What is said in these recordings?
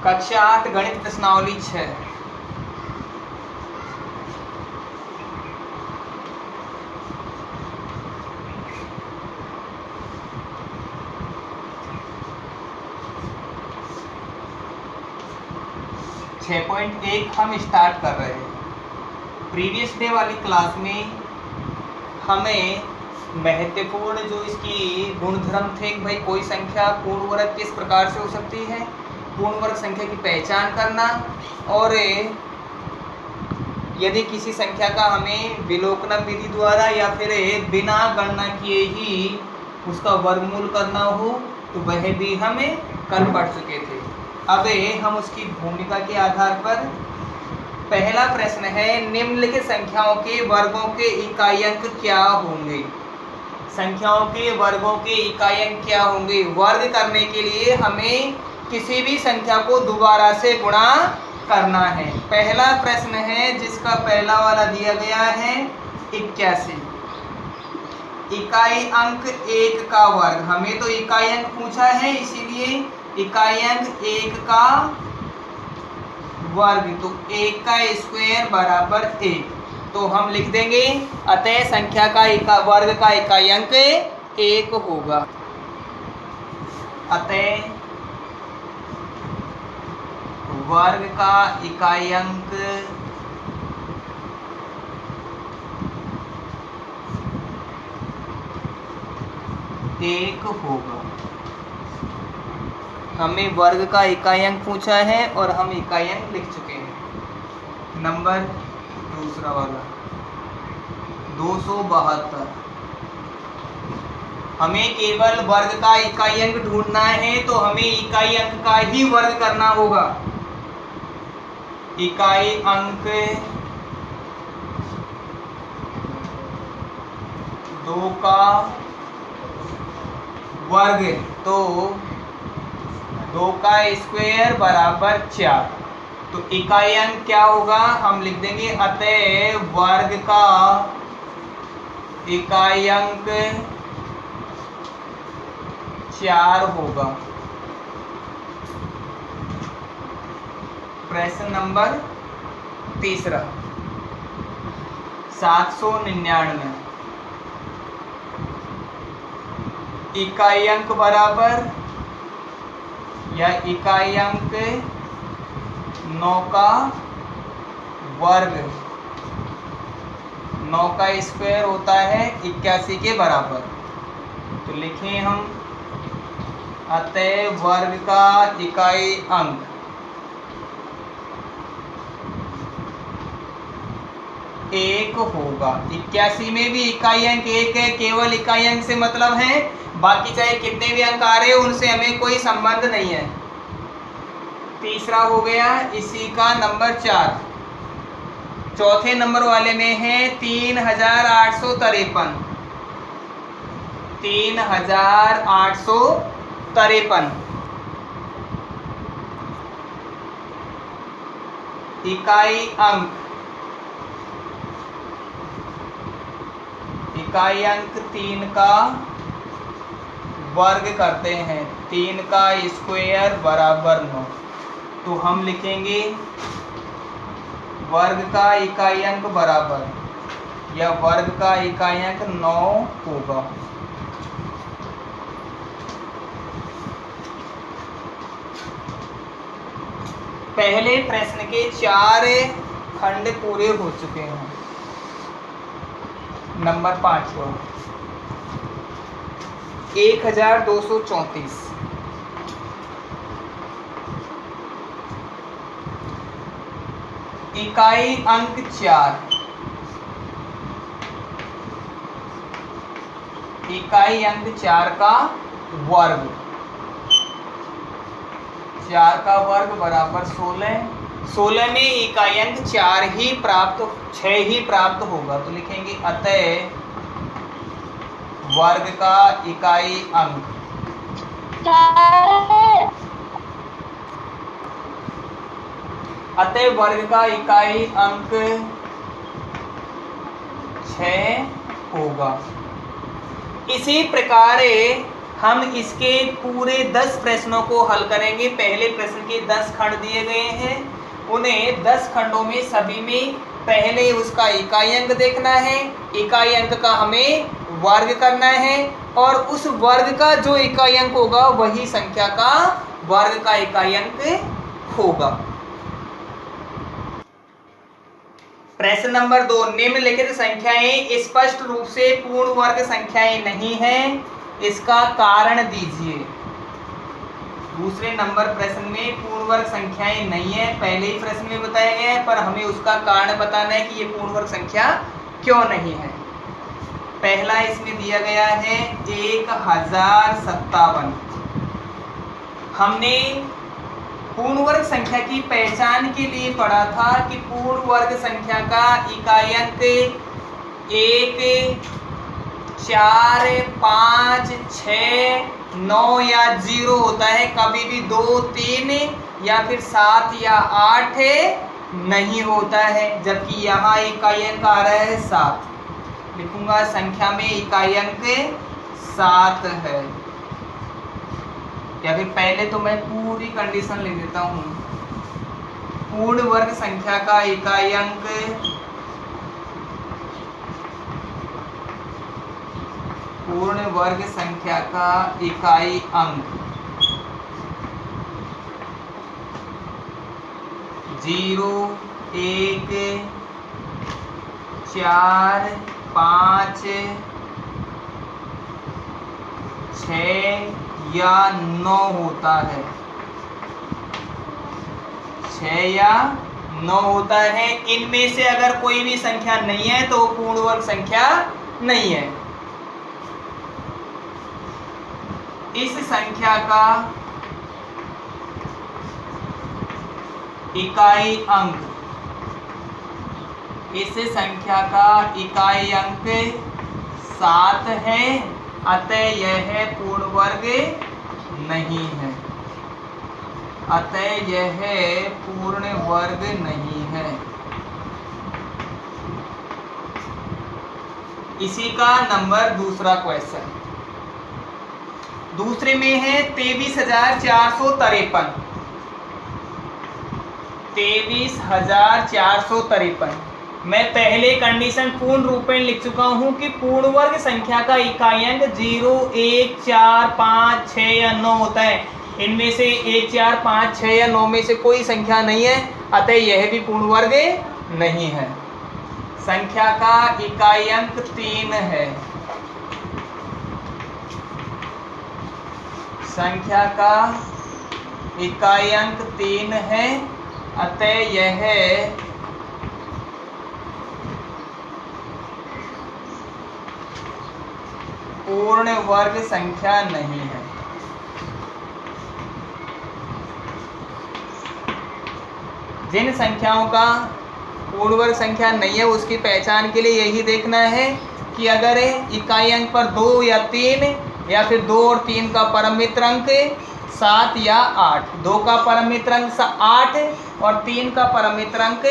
कक्षा 8 गणित प्रश्नावली 6। हम स्टार्ट कर रहे हैं। प्रीवियस डे वाली क्लास में हमें महत्वपूर्ण जो इसकी गुणधर्म थे कि भाई कोई संख्या पूर्ण वर्ग किस प्रकार से हो सकती है, पूर्ण वर्ग संख्या की पहचान करना, और यदि किसी संख्या का हमें विलोकन विधि द्वारा या फिर बिना गणना किए ही उसका वर्गमूल करना हो तो वह भी हमें कल पढ़ चुके थे। अब हम उसकी भूमिका के आधार पर पहला प्रश्न है, निम्नलिखित संख्याओं के वर्गों के इकाई अंक क्या होंगे। संख्याओं के वर्गों के इकाई अंक क्या होंगे। वर्ग करने के लिए हमें किसी भी संख्या को दोबारा से गुणा करना है। पहला प्रश्न है जिसका पहला वाला दिया गया है 81। इकाई अंक 1 का वर्ग, हमें तो इकाई अंक पूछा है इसीलिए इकाई अंक 1 का वर्ग, तो 1 का स्क्वायर बराबर 1, तो हम लिख देंगे अतः संख्या का वर्ग का इकाई अंक 1 होगा। अतः वर्ग का इकाई अंक 1 होगा। हमें वर्ग का इकाई अंक पूछा है और हम इकाई अंक लिख चुके हैं। नंबर दूसरा वाला 272। हमें केवल वर्ग का इकाई अंक ढूंढना है तो हमें इकाई अंक का ही वर्ग करना होगा। इकाई अंक 2 का वर्ग, तो 2 का स्क्वायर बराबर 4, तो इकाई अंक क्या होगा, हम लिख देंगे अतः वर्ग का इकाई अंक 4 होगा। प्रश्न नंबर तीसरा 799। इकाई अंक बराबर या इकाई अंक 9 का वर्ग, 9 का स्क्वायर होता है 81 के बराबर, तो लिखें हम अतः वर्ग का इकाई अंक 1 होगा। 81 में भी इकाई अंक 1 है, केवल इकाई अंक से मतलब है, बाकी चाहे कितने भी अंक आ रहे हो उनसे हमें कोई संबंध नहीं है। तीसरा हो गया इसी का नंबर 4। चौथे नंबर वाले में है 3853। 3853 इकाई अंक 3 का वर्ग करते हैं, 3 का स्क्वायर बराबर 9, तो हम लिखेंगे वर्ग का इकाई अंक बराबर या वर्ग का इकाई अंक 9 होगा। पहले प्रश्न के 4 खंड पूरे हो चुके हैं। नंबर 5वां 1234। इकाई अंक 4, इकाई अंक 4 का वर्ग, 4 का वर्ग बराबर 16। 16 में इकाई अंक 6 ही प्राप्त होगा, तो लिखेंगे अतः वर्ग का इकाई अंक 6 होगा। इसी प्रकार हम इसके पूरे 10 प्रश्नों को हल करेंगे। पहले प्रश्न के 10 खंड दिए गए हैं, उन्हें 10 खंडों में सभी में पहले उसका इकाई अंक देखना है, इकाई अंक का हमें वर्ग करना है और उस वर्ग का जो इकाई अंक होगा वही संख्या का वर्ग का इकाई अंक होगा। प्रश्न नंबर 2, निम्नलिखित संख्याएं स्पष्ट रूप से पूर्ण वर्ग संख्याएं नहीं हैं, इसका कारण दीजिए। दूसरे नंबर प्रश्न में पूर्ण वर्ग संख्याएं नहीं है, पहले ही प्रश्न में बताया गया है, पर हमें उसका कारण बताना है कि ये पूर्ण वर्ग संख्या क्यों नहीं है। पहला इसमें दिया गया है 1057। हमने पूर्ण वर्ग संख्या की पहचान के लिए पढ़ा था कि पूर्ण वर्ग संख्या का इकाई अंक 1, 4, 5, 6, 9 या 0 होता है, कभी भी 2, 3 या फिर 7 या 8 नहीं होता है, जबकि यहाँ इकाई अंक आ रहा है 7। लिखूंगा संख्या में इकाई अंक 7 है, या फिर पहले तो मैं पूरी कंडीशन लिख देता हूँ। पूर्ण वर्ग संख्या का इकाई अंक पूर्ण वर्ग संख्या का इकाई अंक 0, 1, 4, 5, 6 या 9 होता है। 6 या 9 होता है। इनमें से अगर कोई भी संख्या नहीं है तो पूर्ण वर्ग संख्या नहीं है। इस संख्या का इकाई अंक, इस संख्या का इकाई अंक 7 है, अतः यह पूर्ण वर्ग नहीं है, अतः यह पूर्ण वर्ग नहीं है। इसी का नंबर दूसरा क्वेश्चन, दूसरे में है 23,453। 23,453। मैं पहले कंडीशन पूर्ण रूपेण लिख चुका हूं कि पूर्ण वर्ग संख्या का इकाई अंक 0, 1, 4, 5, 6 या 9 होता है। इनमें से 1, 4, 5, 6 या 9 में से कोई संख्या नहीं है, अतः यह भी पूर्ण वर्ग नहीं है। संख्या का इकाई अंक 3 है। संख्या का इकाई अंक 3 है, अतः यह पूर्ण वर्ग संख्या नहीं है। जिन संख्याओं का पूर्ण वर्ग संख्या नहीं है उसकी पहचान के लिए यही देखना है कि अगर इकाई अंक पर 2 या 3 या फिर 2 और 3 का परम मित्र अंक 7 या 8, 2 का परम मित्र अंक 8 और 3 का परम मित्र अंक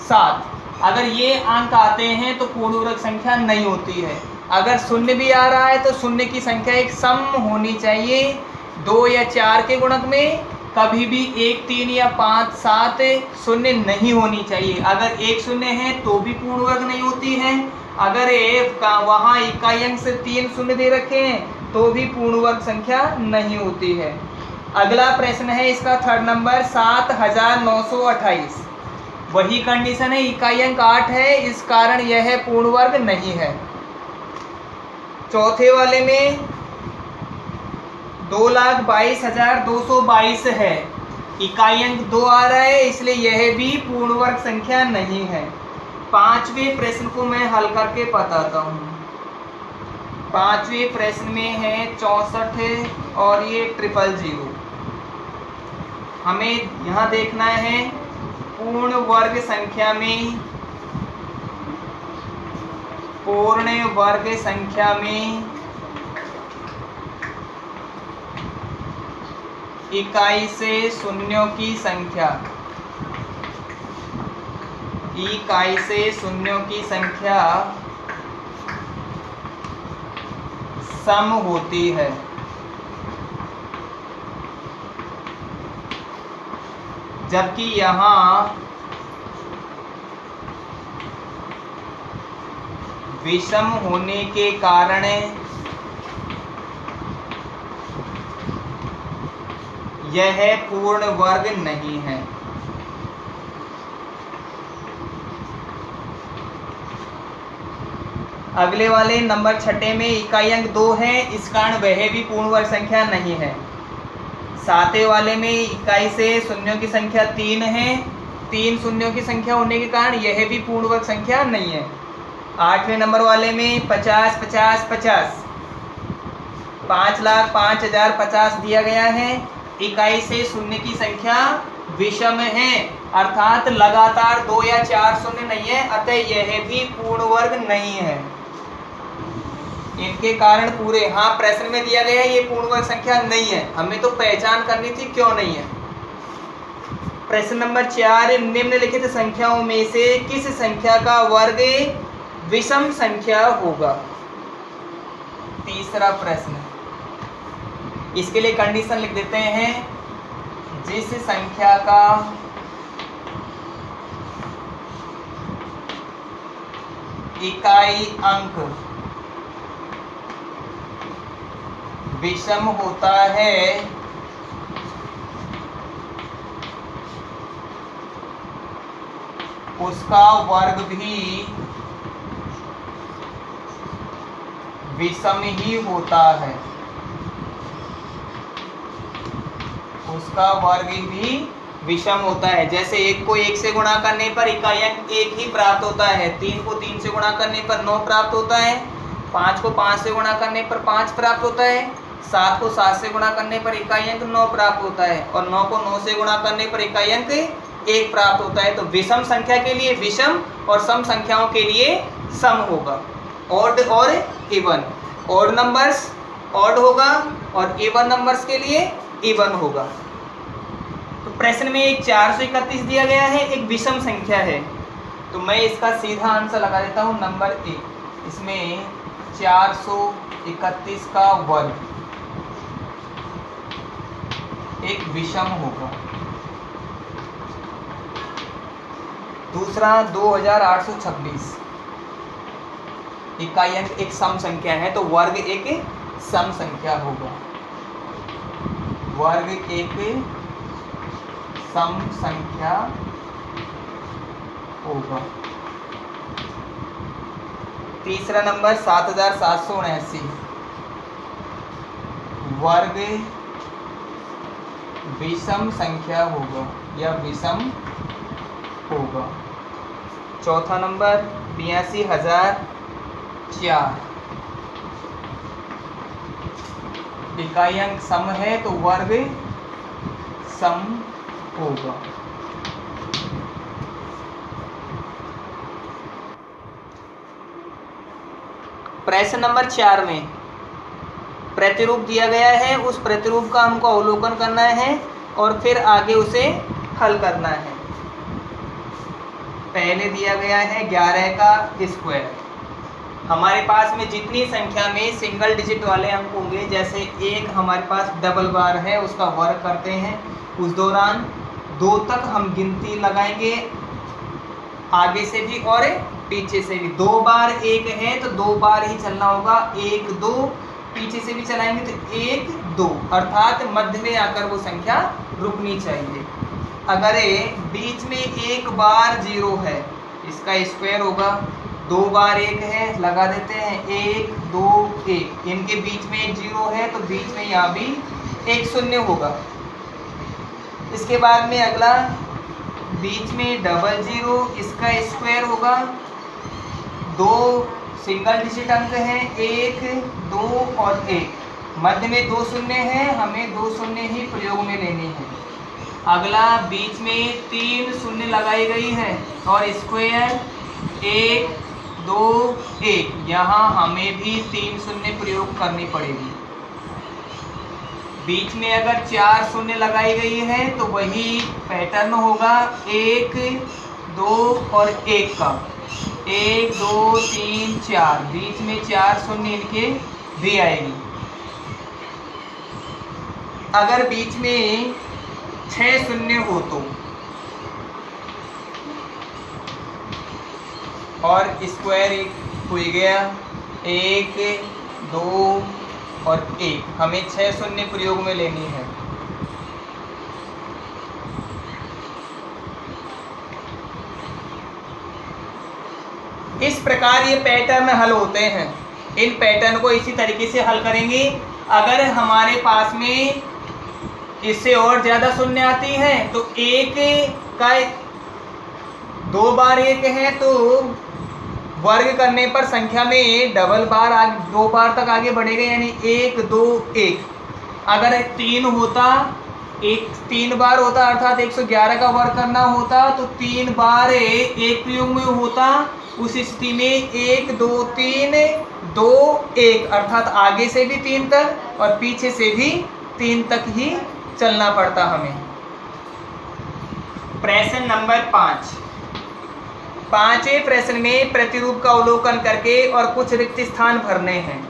7, अगर ये अंक आते हैं तो पूर्ण वर्ग संख्या नहीं होती है। अगर शून्य भी आ रहा है तो शून्य की संख्या एक सम होनी चाहिए। 2 या 4 के गुणक में कभी भी 1, 3 या 5, 7 शून्य नहीं होनी चाहिए। अगर 1 शून्य है तो भी पूर्ण वर्ग नहीं होती है। अगर वहाँ इकाई अंक से 3 शून्य दे रखे हैं तो भी पूर्ण वर्ग संख्या नहीं होती है। अगला प्रश्न है इसका थर्ड नंबर 7,928। वही कंडीशन है, इकाई अंक 8 है, इस कारण यह पूर्ण वर्ग नहीं है। चौथे वाले में 2,22,222 है, इकाई अंक 2 आ रहा है, इसलिए यह भी पूर्ण वर्ग संख्या नहीं है। पांचवें प्रश्न को मैं हल करके बताता हूँ। पांचवें प्रश्न में है 64 और ये 000। हमें यहाँ देखना है पूर्ण वर्ग संख्या में, पूर्ण वर्ग संख्या में इकाई से शून्यों की संख्या, इकाई से शून्यों की संख्या सम होती है। जबकि यहाँ विषम होने के कारण यह पूर्ण वर्ग नहीं है। अगले वाले नंबर 6 में इकाई अंक 2 है, इस कारण वह भी पूर्ण वर्ग संख्या नहीं है। 7वें वाले में इकाई से शून्यों की संख्या 3 है, 3 शून्यों की संख्या होने के कारण यह भी पूर्ण वर्ग संख्या नहीं है। 8वें नंबर वाले में 50 50 50 5,05,050 दिया गया है। इकाई से शून्य की संख्या विषम है, अर्थात लगातार 2 या 4 शून्य नहीं है, अतः यह भी पूर्ण वर्ग नहीं है। इनके कारण पूरे, हाँ प्रश्न में दिया गया है ये पूर्ण वर्ग संख्या नहीं है, हमें तो पहचान करनी थी क्यों नहीं है। प्रश्न नंबर 4, निम्नलिखित संख्याओं में से किस संख्या का वर्ग विषम संख्या होगा। तीसरा प्रश्न, इसके लिए कंडीशन लिख देते हैं, जिस संख्या का इकाई अंक विषम होता है उसका वर्ग भी विषम ही होता है, उसका वर्ग भी विषम होता है। जैसे 1 को 1 से गुणा करने पर इकाई अंक 1 ही प्राप्त होता है, 3 को 3 से गुणा करने पर 9 प्राप्त होता है, 5 को 5 से गुणा करने पर 5 प्राप्त होता है, 7 को 7 से गुणा करने पर इकाई अंक 9 प्राप्त होता है, और 9 को 9 से गुणा करने पर इकाई अंक 1 प्राप्त होता है। तो विषम संख्या के लिए विषम और सम संख्याओं के लिए सम होगा। ऑड और इवन, ऑड नंबर्स ऑड होगा और इवन नंबर्स के लिए इवन होगा। तो प्रश्न में एक 431 दिया गया है, एक विषम संख्या है, तो मैं इसका सीधा आंसर लगा देता हूँ नंबर 1। इसमें 431 का वर्ग एक विषम होगा। दूसरा 2826, इकाई अंक एक सम संख्या है, तो वर्ग एक सम संख्या होगा, वर्ग एक सम संख्या होगा। तीसरा नंबर 7779, वर्ग विषम संख्या होगा या विषम होगा। चौथा नंबर 82,004, इकाई अंक सम है तो वर्ग सम होगा। प्रश्न नंबर 4 में प्रतिरूप दिया गया है, उस प्रतिरूप का हमको अवलोकन करना है और फिर आगे उसे हल करना है। पहले दिया गया है 11 का स्क्वायर। हमारे पास में जितनी संख्या में सिंगल डिजिट वाले अंक होंगे, जैसे 1 हमारे पास डबल बार है, उसका वर्ग करते हैं, उस दौरान 2 तक हम गिनती लगाएंगे, आगे से भी और पीछे से भी। 2 बार 1 है तो 2 बार ही चलना होगा, 1 2, पीछे से भी चलाएंगे तो 1 2, अर्थात मध्य में आकर वो संख्या रुकनी चाहिए। अगर बीच में 1 बार 0 है, इसका स्क्वायर होगा। 2 बार 1 है, लगा देते हैं 1 2 1, इनके बीच में 1 0 है तो बीच में यहाँ भी 1 0 होगा। इसके बाद में अगला बीच में डबल 0, इसका स्क्वायर होगा। 2 सिंगल डिजिट अंक हैं, 1 2 और 1, मध्य में 2 शून्य है, हमें 2 शून्य ही प्रयोग में लेनी है। अगला बीच में 3 शून्य लगाई गई है और स्क्वायर 1 2 1, यहाँ हमें भी 3 शून्य प्रयोग करनी पड़ेगी। बीच में अगर 4 शून्य लगाई गई है तो वही पैटर्न होगा 1 2 और 1 का, 1 2 3 4, बीच में 4 शून्य इनके भी आएगी। अगर बीच में 6 शून्य हो तो और स्क्वायर एक हो गया, 1 2 और 1। हमें 6 शून्य प्रयोग में लेनी है। इस प्रकार ये पैटर्न हल होते हैं। इन पैटर्न को इसी तरीके से हल करेंगे। अगर हमारे पास में इससे और ज़्यादा शून्य आती है तो 1 का 2 बार 1 है तो वर्ग करने पर संख्या में डबल बार 2 बार तक आगे बढ़ेगा, यानी 1 2 1। अगर 3 होता, 3 बार होता अर्थात 111 का वर्ग करना होता तो 3 बार एक प्रयोग में होता। उस स्थिति में 1 2 3 2 1 अर्थात आगे से भी 3 तक और पीछे से भी 3 तक ही चलना पड़ता हमें। प्रश्न नंबर 5। पांचवें प्रश्न में प्रतिरूप का अवलोकन करके और कुछ रिक्त स्थान भरने हैं।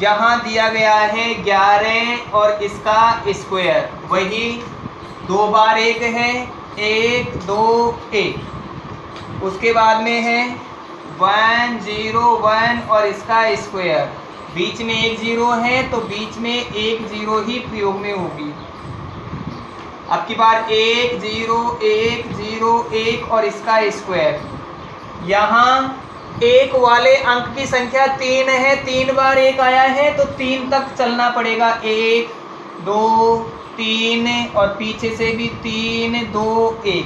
यहाँ दिया गया है 11 और इसका स्क्वायर, वही 2 बार 1 है, 1 2 1। उसके बाद में है 1 0 1 और इसका स्क्वायर, बीच में एक 0 है तो बीच में एक 0 ही प्रयोग में होगी। अब की बार 1 0 1 0 1 और इसका स्क्वायर। यहाँ 1 वाले अंक की संख्या 3 है, 3 बार 1 आया है तो 3 तक चलना पड़ेगा। 1 2 3 और पीछे से भी 3 2 1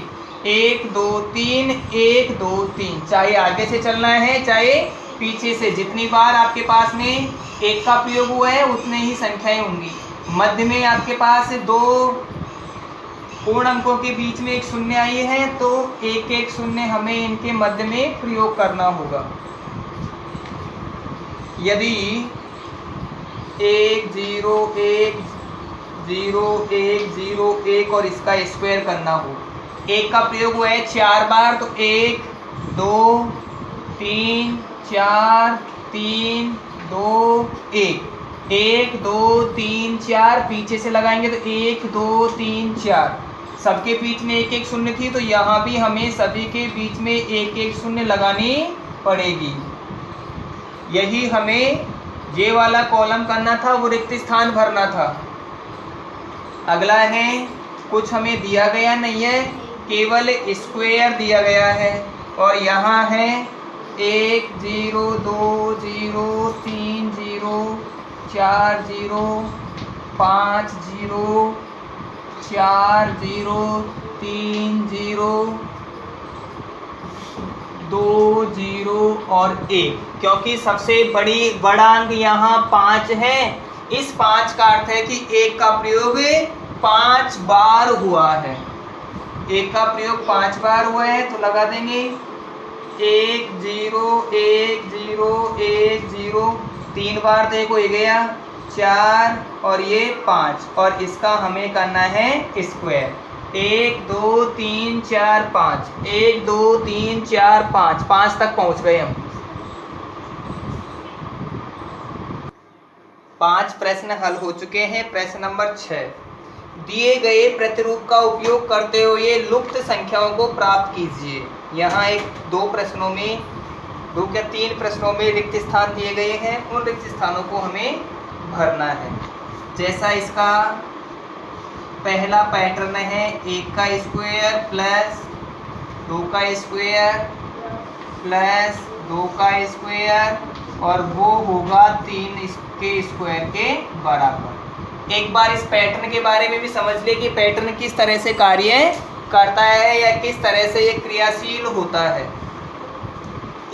1 2 3 1 2 3। चाहे आगे से चलना है चाहे पीछे से, जितनी बार आपके पास में 1 का प्रयोग हुआ है उतने ही संख्याएं होंगी। मध्य में आपके पास 2 पूर्ण अंकों के बीच में एक शून्य आई है तो 1 1 शून्य हमें इनके मध्य में प्रयोग करना होगा। यदि 1 0 1 0 1 0 1 और इसका स्क्वायर करना हो, 1 का प्रयोग हुआ है 4 बार तो 1 2 3 4 3 2 1 1 2 3 4। पीछे से लगाएंगे तो 1 2 3 4। सबके बीच में 1 1 शून्य थी तो यहाँ भी हमें सभी के बीच में 1 1 शून्य लगानी पड़ेगी। यही हमें ये वाला कॉलम करना था, वो रिक्त स्थान भरना था। अगला है, कुछ हमें दिया गया नहीं है, केवल स्क्वायर दिया गया है और यहाँ है 1 0 2 0 3 0 4 0 5 0 4 0 3 0 2 0 और 1। क्योंकि सबसे बड़ा अंक यहाँ 5 है, इस 5 का अर्थ है कि 1 का प्रयोग 5 बार हुआ है। 1 का प्रयोग 5 बार हुआ है तो लगा देंगे 1 0 1 0 1 0। 3 बार तो 1 हो गया, 4 और ये 5 और इसका हमें करना है स्क्वायर। 1 2 3 4 5 1 2 3 4 5 5 तक पहुंच गए हम। 5 प्रश्न हल हो चुके हैं। प्रश्न नंबर 6। दिए गए प्रतिरूप का उपयोग करते हुए लुप्त संख्याओं को प्राप्त कीजिए। यहाँ 2 प्रश्नों में 2 या 3 प्रश्नों में रिक्त स्थान दिए गए हैं, उन रिक्त स्थानों को हमें भरना है। जैसा इसका पहला पैटर्न है 1 का स्क्वायर प्लस 2 का स्क्वायर प्लस 2 का स्क्वायर और वो होगा 3 के स्क्वायर के बराबर। एक बार इस पैटर्न के बारे में भी समझ ले कि पैटर्न किस तरह से कार्य करता है या किस तरह से ये क्रियाशील होता है।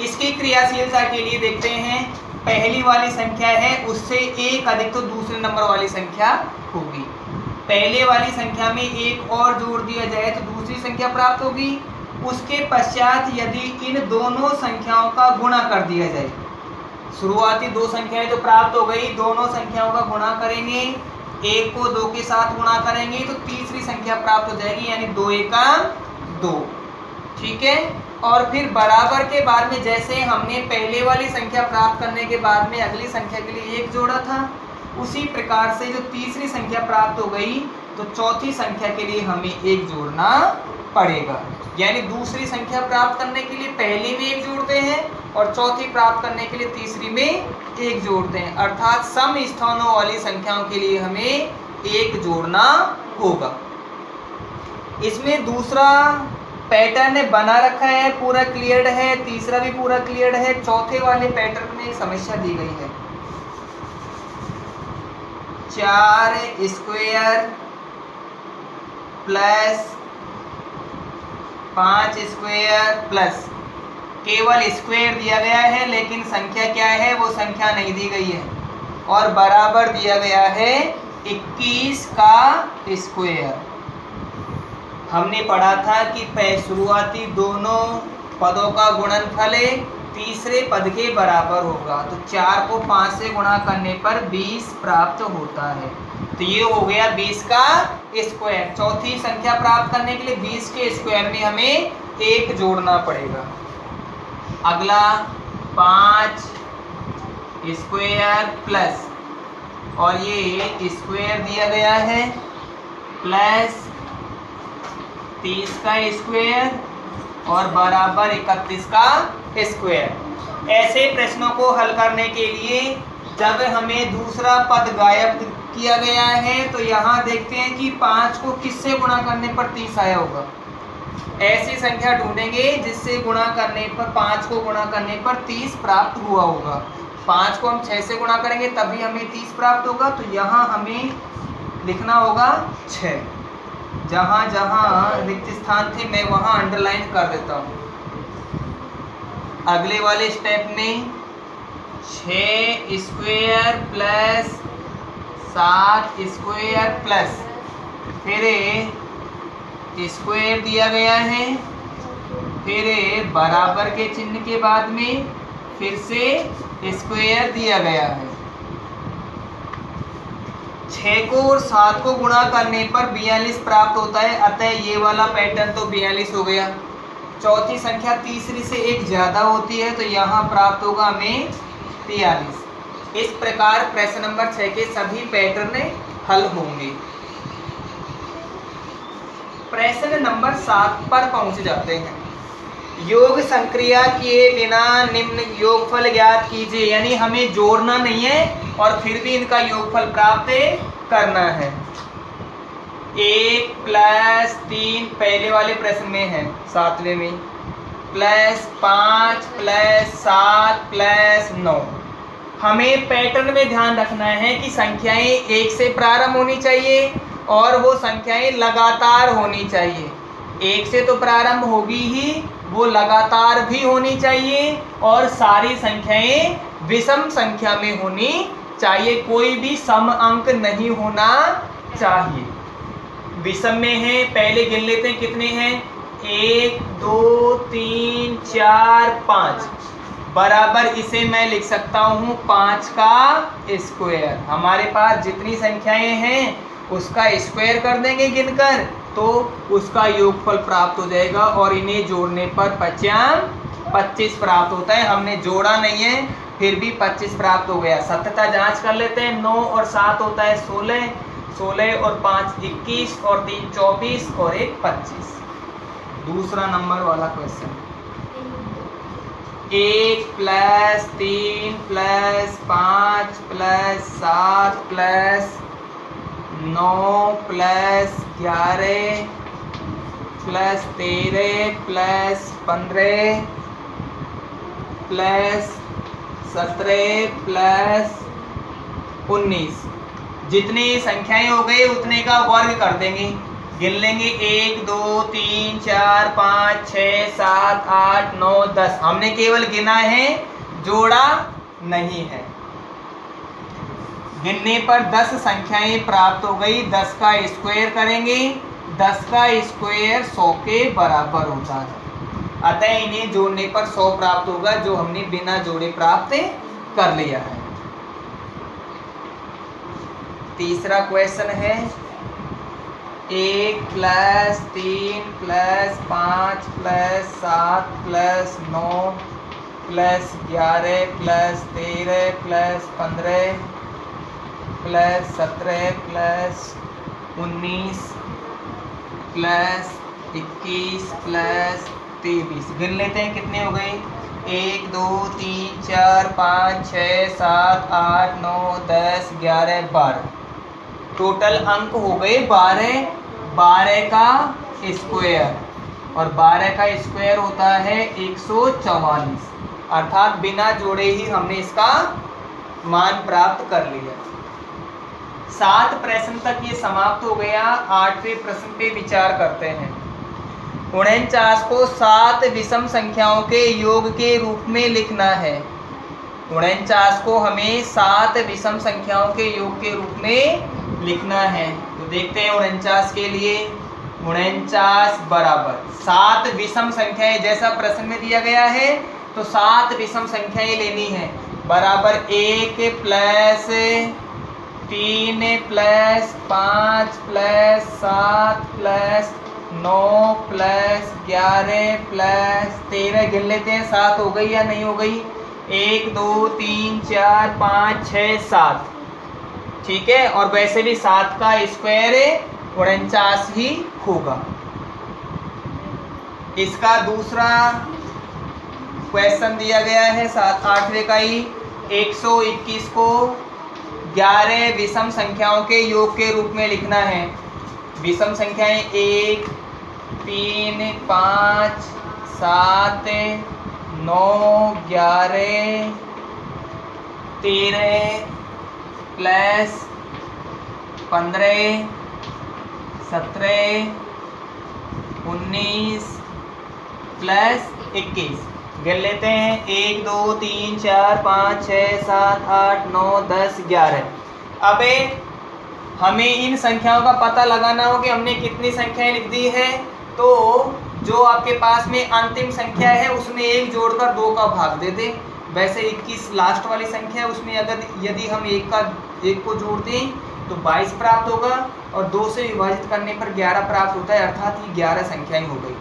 इसकी क्रियाशीलता के लिए देखते हैं, पहली वाली संख्या है उससे 1 अधिक तो दूसरे नंबर वाली संख्या होगी। पहले वाली संख्या में 1 और जोड़ दिया जाए तो दूसरी संख्या प्राप्त होगी। उसके पश्चात यदि इन दोनों संख्याओं का गुणा कर दिया जाए, शुरुआती 2 संख्याएं तो प्राप्त हो गई, दोनों संख्याओं का गुणा करेंगे, 1 को 2 के साथ गुणा करेंगे तो तीसरी संख्या प्राप्त हो जाएगी, यानी 2 1 2। ठीक है। और फिर बराबर के बाद में जैसे हमने पहले वाली संख्या प्राप्त करने के बाद में अगली संख्या के लिए 1 जोड़ा था, उसी प्रकार से जो तीसरी संख्या प्राप्त हो गई तो चौथी संख्या के लिए हमें 1 जोड़ना पड़ेगा। यानी दूसरी संख्या प्राप्त करने के लिए पहली में 1 जोड़ते हैं और चौथी प्राप्त करने के लिए तीसरी में 1 जोड़ते हैं, अर्थात सम स्थानों वाली संख्याओं के लिए हमें 1 जोड़ना होगा। इसमें दूसरा पैटर्न बना रखा है, पूरा क्लियर्ड है, तीसरा भी पूरा क्लियर्ड है। चौथे वाले पैटर्न में एक समस्या दी गई है, 4 स्क्वायर प्लस 5 स्क्वायर प्लस, केवल स्क्वायर दिया गया है लेकिन संख्या क्या है वो संख्या नहीं दी गई है, और बराबर दिया गया है 21 का स्क्वायर। हमने पढ़ा था कि शुरुआती दोनों पदों का गुणनफल तीसरे पद के बराबर होगा, तो 4 को 5 से गुणा करने पर 20 प्राप्त होता है। तो ये हो गया 20 का स्क्वायर। चौथी संख्या प्राप्त करने के लिए 20 के स्क्वायर में हमें 1 जोड़ना पड़ेगा। अगला 5 स्क्वायर प्लस, और ये स्क्वायर दिया गया है, प्लस 30 का स्क्वायर और बराबर 31 का स्क्वायर। ऐसे प्रश्नों को हल करने के लिए जब हमें दूसरा पद गायब किया गया है तो यहाँ देखते हैं कि 5 को किससे गुणा करने पर 30 आया होगा। ऐसी संख्या ढूंढेंगे जिससे गुणा करने पर 5 को गुणा करने पर 30 प्राप्त हुआ होगा। 5 को हम 6 से गुणा करेंगे तभी हमें 30 प्राप्त होगा, तो यहाँ हमें लिखना होगा 6। जहाँ जहाँ रिक्त स्थान थे मैं वहाँ अंडरलाइन कर देता हूँ। अगले वाले स्टेप में 6 स्क्वायर प्लस 7 स्क्वायर प्लस, फिर स्क्वायर दिया गया है, फिर बराबर के चिन्ह के बाद में फिर से स्क्वायर दिया गया है। 6 को और 7 को गुणा करने पर 42 प्राप्त होता है, अतः ये वाला पैटर्न तो 42 हो गया। चौथी संख्या तीसरी से 1 ज़्यादा होती है तो यहाँ प्राप्त होगा हमें 43। इस प्रकार प्रश्न नंबर 6 के सभी पैटर्न हल होंगे। प्रश्न नंबर 7 पर पहुँच जाते हैं। योग संक्रिया किए बिना निम्न योगफल ज्ञात कीजिए, यानी हमें जोड़ना नहीं है और फिर भी इनका योगफल प्राप्त करना है। 1 प्लस 3 पहले वाले प्रश्न में है, 7वें में, प्लस 5 प्लस 7 प्लस 9। हमें पैटर्न में ध्यान रखना है कि संख्याएं 1 से प्रारंभ होनी चाहिए और वो संख्याएं लगातार होनी चाहिए। 1 से तो प्रारंभ होगी ही, वो लगातार भी होनी चाहिए और सारी संख्याएं विषम संख्या में होनी चाहिए, कोई भी सम अंक नहीं होना चाहिए। विषम में है, पहले गिन लेते हैं कितने हैं। 1 2 3 4 5, बराबर इसे मैं लिख सकता हूँ 5 का स्क्वायर। हमारे पास जितनी संख्याएं हैं उसका स्क्वायर कर देंगे गिनकर, तो उसका योगफल प्राप्त हो जाएगा और इन्हें जोड़ने पर 25 प्राप्त होता है। हमने जोड़ा नहीं है फिर भी 25 प्राप्त हो गया। सत्यता जांच कर लेते हैं। 9 और 7 होता है 16, 16 और 5 21 और 3 24 और 1 25। दूसरा नंबर वाला question, 1 plus 3 plus 5 plus 7 plus 9 plus 11 plus 13 plus 15 plus 17 plus 19। जितनी संख्याएं हो गई उतने का वर्ग कर देंगे, गिन लेंगे 1 2 3 4 5 6 7 8 9 10। हमने केवल गिना है, जोड़ा नहीं है। गिनने पर 10 संख्याएं प्राप्त हो गई। 10 का स्क्वायर करेंगे, 10 का स्क्वायर 100 के बराबर होता है, अतः इन्हें जोड़ने पर 100 प्राप्त होगा, जो हमने बिना जोड़े प्राप्त कर लिया है। तीसरा क्वेश्चन है 1 plus 3 plus 5 plus 7 plus 9 plus 11 plus 13 plus 15 plus 17 plus 19 plus 21 plus 23, गिन लेते हैं कितने हो गए। 1 2 3 4 5 6 7 8 9 10 11 12, टोटल अंक हो गए 12। 12 का स्क्वायर, और 12 का स्क्वायर होता है 144, अर्थात बिना जोड़े ही हमने इसका मान प्राप्त कर लिया। 7 प्रश्न तक ये समाप्त हो गया। 8वें प्रश्न पे विचार करते हैं। 49 को 7 विषम संख्याओं के योग के रूप में लिखना है। 49 को हमें 7 विषम संख्याओं के योग के रूप में लिखना है। तो देखते हैं 49 के लिए। 49 बराबर 7 विषम संख्याएं, जैसा प्रश्न में दिया गया है तो 7 विषम संख्याएं लेनी है। बराबर 1 plus 3 plus 5 plus 7 plus 9 plus 11 plus 13, गिन लेते हैं 7 हो गई या नहीं हो गई। 1 2 3 4 5 6 7, ठीक है। और वैसे भी 7 का स्क्वायर 49 ही होगा। इसका दूसरा क्वेश्चन दिया गया है 8वें का ही। 121 को 11 विषम संख्याओं के योग के रूप में लिखना है। विषम संख्याएं 1 3 5 7 9 11 13 प्लस 15 17 19 प्लस 21, गिन लेते हैं। 1 2 3 4 5 6 7 8 9 10 11। अब हमें इन संख्याओं का पता लगाना हो कि हमने कितनी संख्याएं लिख दी है। तो जो आपके पास में अंतिम संख्या है उसमें 1 जोड़कर 2 का भाग दे दे। वैसे 21 लास्ट वाली संख्या है, उसमें अगर यदि हम 1 को जोड़ दें तो 22 प्राप्त होगा, और 2 से विभाजित करने पर 11 प्राप्त होता है, अर्थात ये 11 संख्याएं हो गई।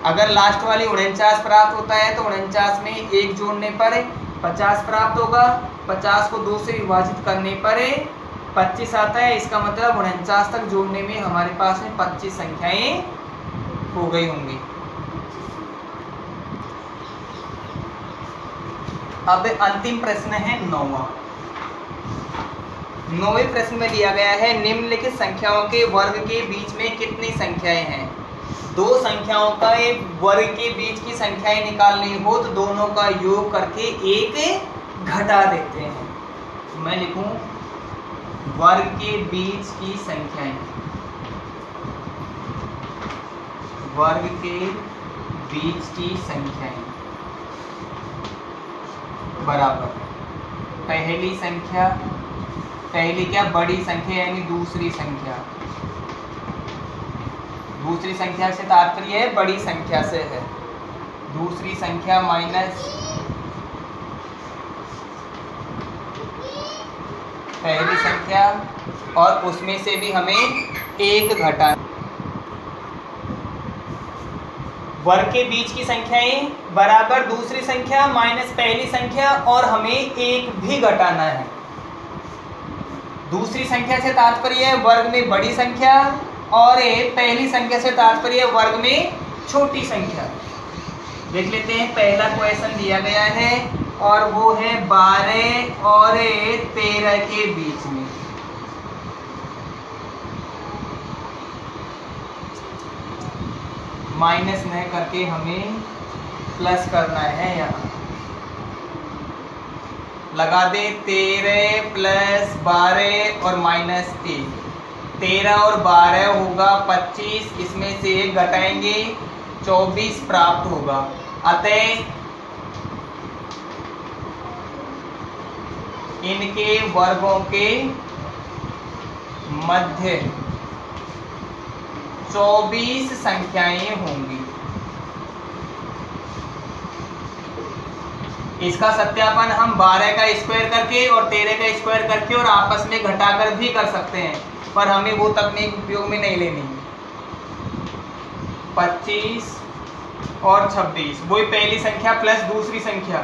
अगर लास्ट वाली 49 प्राप्त होता है तो 49 में 1 जोड़ने पर 50 प्राप्त होगा। 50 को 2 से विभाजित करने पर 25 आता है। इसका मतलब 49 तक जोड़ने में हमारे पास में 25 संख्याएं हो गई होंगी। अब अंतिम प्रश्न है 9वां। 9वें प्रश्न में दिया गया है निम्नलिखित संख्याओं के वर्ग के बीच में कितनी संख्याएं हैं। 2 संख्याओं का एक वर्ग के बीच की संख्याएं निकालनी हो तो दोनों का योग करके 1 घटा देते हैं। मैं लिखूं वर्ग के बीच की संख्याएं, वर्ग के बीच की संख्याएं बराबर पहली संख्या, पहली क्या बड़ी संख्या यानी दूसरी संख्या, दूसरी संख्या से तात्पर्य है बड़ी संख्या से है, दूसरी संख्या माइनस पहली संख्या, और उसमें से भी हमें 1 घटाना। वर्ग के बीच की संख्याएं बराबर दूसरी संख्या माइनस पहली संख्या, और हमें 1 भी घटाना है। दूसरी संख्या से तात्पर्य है वर्ग में बड़ी संख्या, और पहली संख्या से तात्पर्य वर्ग में छोटी संख्या। देख लेते हैं पहला क्वेश्चन दिया गया है और वो है 12 और 13 के बीच में। माइनस न करके हमें प्लस करना है। यहाँ लगा दे 13 प्लस 12 और माइनस 1, 13 और 12 होगा 25, इसमें से 1 घटाएंगे 24 प्राप्त होगा। अतः इनके वर्गों के मध्य 24 संख्याएं होंगी। इसका सत्यापन हम 12 का स्क्वायर करके और 13 का स्क्वायर करके और आपस में घटाकर भी कर सकते हैं, पर हमें वो तकनीक उपयोग में नहीं लेनी। 25 और 26 वही पहली संख्या प्लस दूसरी संख्या,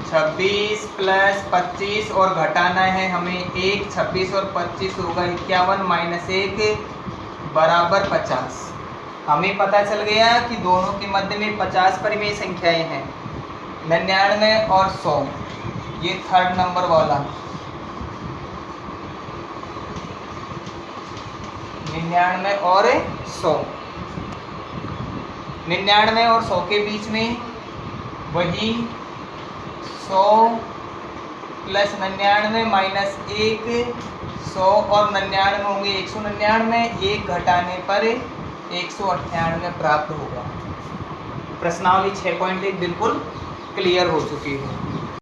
26 प्लस 25 और घटाना है हमें 1, 26 और 25 होगा 51 माइनस 1 बराबर 50। हमें पता चल गया कि दोनों के मध्य में 50 परिमेय संख्याएं हैं, 99 और 100, ये थर्ड नंबर वाला 99 और 100, 99 और 100 के बीच में वही 100 प्लस 99 माइनस 1, 100 और 99 होंगे 199, 1 घटाने पर 198 प्राप्त होगा। प्रश्नावली 6.1 बिल्कुल क्लियर हो चुकी है।